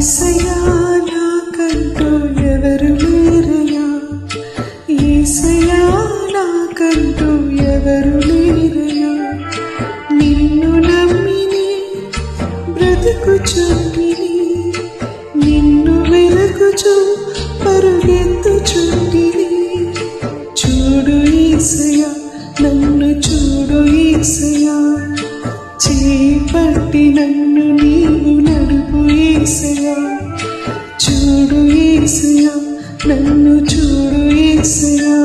యేసయ్యా నాకంటూ ఎవరు లేరయ్యా, యేసయ్యా నాకంటూ ఎవరు లేరయ్యా. నిన్ను నమ్మిని బ్రతుకుచుంటిని, నిన్ను వెతుకుచు పరుగెత్తుచుంటిని. చూడు యేసయ్యా, నన్ను చూడు యేసయ్యా, చేపట్టి నన్ను నీవు నడుపు యేసయ్యా. చూడు యేసయ్యా, నన్ను చూడు యేసయ్యా,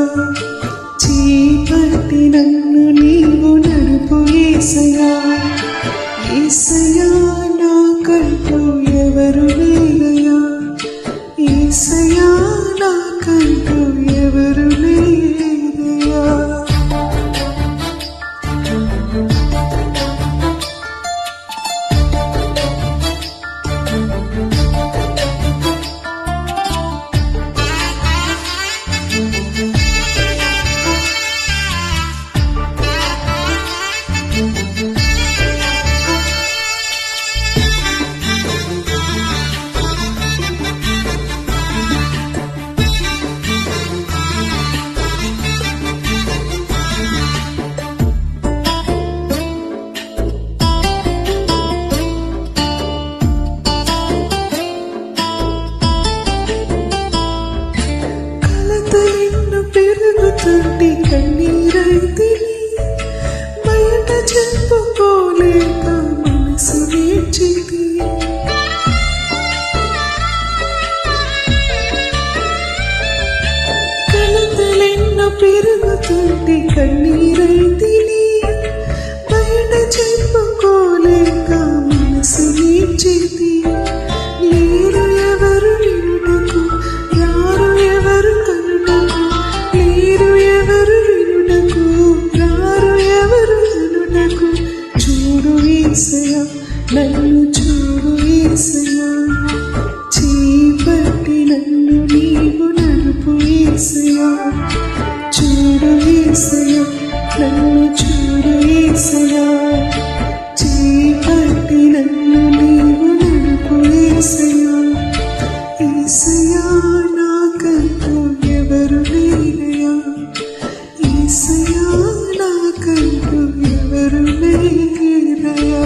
చేపట్టి నన్ను నీవు నడుపు యేసయ్యా. యేసయ్యా నాకంటూ ఎవరు లేరయ్యా, యేసయ్యా నాకంటూ ఎవరు లేరయ్యా. పెరుగుతుంటే కన్నీరైతిని, బయట చెప్పుకోలేక మనసు నేర్చింది. కలతలెన్నో పెరుగుతుంటే కన్నీరైతిని, బయట చెప్పుకోలేక మనసు నేర్చింది. లేరు ఎవరు వినుటకు, రారు ఎవరు కనుటకు, లేరు ఎవరు వినుటకు, రారు ఎవరు కనుటకు. చూడు యేసయ్యా, నన్ను చూడు యేసయ్యా, చేపట్టి నన్ను నీవు నడుపు యేసయ్యా. చూడు యేసయ్యా, నన్ను చూడు యేసయ్యా, చేపట్టి నన్ను నీవు నడుపు యేసయ్యా. యేసయ్యా నాకంటూ ఎవరు లేరయ్యా, యేసయ్యా నాకంటూ ఎవరు లేరయ్యా.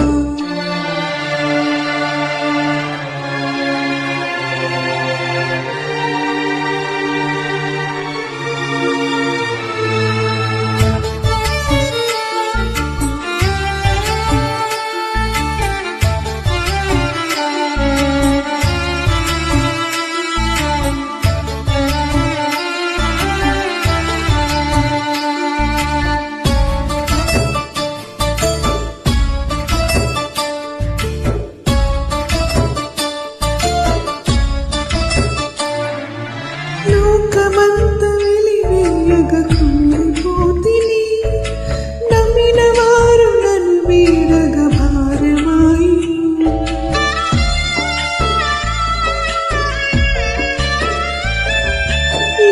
లోకమంత వెలివేయగ కుమిలిపోతిని, నమ్మిన వారు నన్ను వీడగ భారమాయి.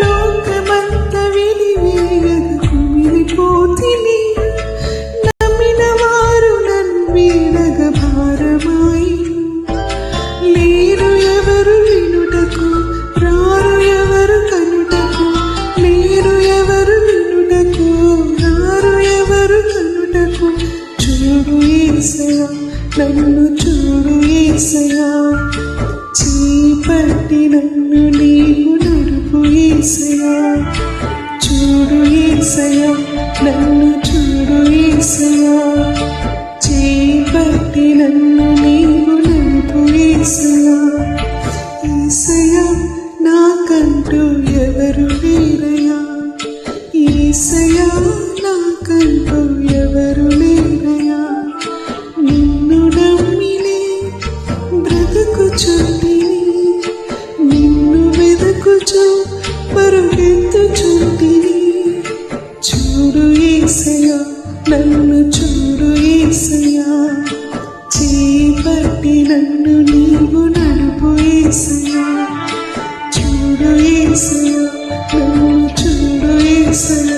లోకమంత వెలివేయగ కుమిలిపోతిని, నమ్మిన వారు నన్ను వీడగ భారమాయి. లేరు ఎవరు వినుటకు, రారు ఎవరు కనుటకు, లేరు ఎవరు వినుటకు, రారు ఎవరు కనుటకు. చూడు యేసయ్యా, నన్ను చూడు యేసయ్యా, చేపట్టి నన్ను నీవు నడుపు యేసయ్యా. చూడు యేసయ్యా, నన్ను చూడు యేసయ్యా, చేపట్టి నన్ను నీవు నడుపు యేసయ్యా. యేసయ్యా నాకంటూ ఎవరు లేరయ్యా, యేసయ్యా నాకంటూ ఎవరు లేరయ్యా. నిన్ను నమ్మిని బ్రతుకుచుంటిని, నిన్ను వెతుకుచు పరుగెత్తుచుంటిని. చూడు యేసయ్యా, నన్ను చూడు యేసయ్యా, చేపట్టి నన్ను నీవు నడుపు యేసయ్యా. చూడు యేసయ్యా, నన్ను చూడు యేసయ్యా,